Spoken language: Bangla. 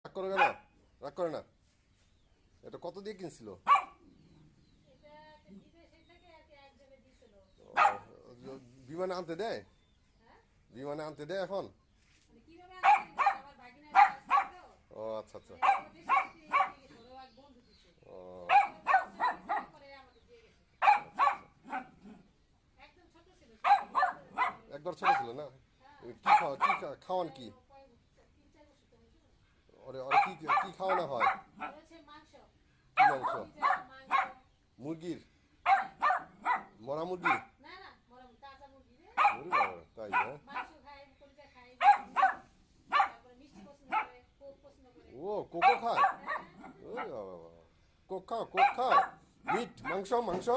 রাগ করে কেন? রাগ করে না। এটা কত দিয়ে কিনছিল? বিমানে আনতে দেয়? বিমানে আনতে দেয় এখন? ও আচ্ছা আচ্ছা। ও একবার ছোট ছিল না? কি খাওয়া কি খাওয়ান কি? ওরে ওরে কি কি খাওয়ানো হয়? কি মাংস? মুরগির? মরা মুরগি? ওরে বাবা, তাই হ্যাঁ? ও কোকো খায়? ওরে বাবা বাবা। কোক খাও কোক খাও? মিট মাংস মাংস?